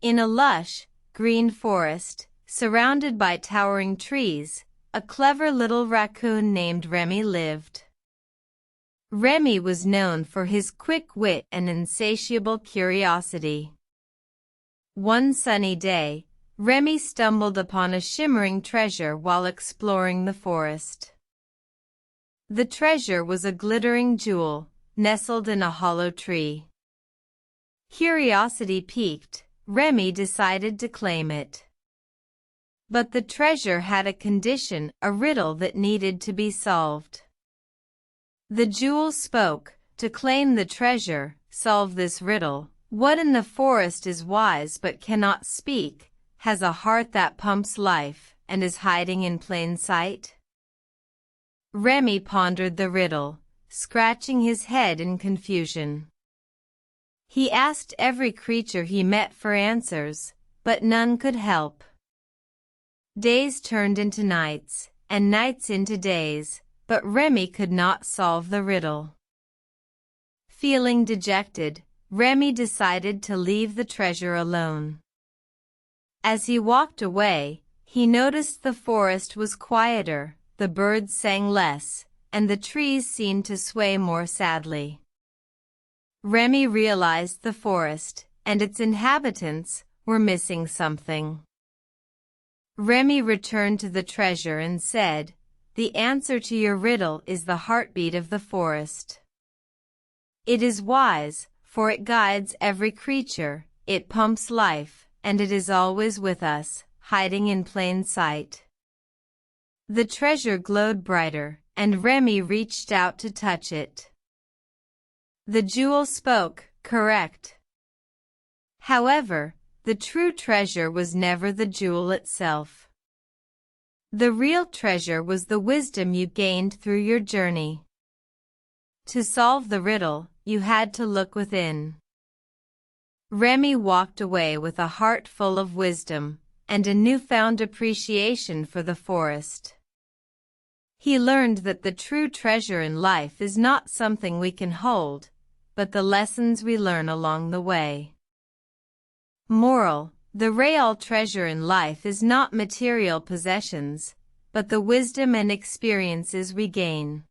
In a lush, green forest, surrounded by towering trees, a clever little raccoon named Remy lived. Remy was known for his quick wit and insatiable curiosity. One sunny day, Remy stumbled upon a shimmering treasure while exploring the forest. The treasure was a glittering jewel, nestled in a hollow tree. Curiosity piqued, Remy decided to claim it. But the treasure had a condition, a riddle that needed to be solved. The jewel spoke. To claim the treasure, solve this riddle. What in the forest is wise but cannot speak, has a heart that pumps life, and is hiding in plain sight? Remy pondered the riddle, scratching his head in confusion. He asked every creature he met for answers, but none could help. Days turned into nights, and nights into days, but Remy could not solve the riddle. Feeling dejected, Remy decided to leave the treasure alone. As he walked away, he noticed the forest was quieter, the birds sang less, and the trees seemed to sway more sadly. Remy realized the forest and its inhabitants were missing something. Remy returned to the treasure and said, "The answer to your riddle is the heartbeat of the forest. It is wise, for it guides every creature, it pumps life, and it is always with us, hiding in plain sight." The treasure glowed brighter, and Remy reached out to touch it. The jewel spoke, correct. However, the true treasure was never the jewel itself. The real treasure was the wisdom you gained through your journey. To solve the riddle, you had to look within. Remy walked away with a heart full of wisdom and a newfound appreciation for the forest. He learned that the true treasure in life is not something we can hold, but the lessons we learn along the way. Moral: the real treasure in life is not material possessions, but the wisdom and experiences we gain.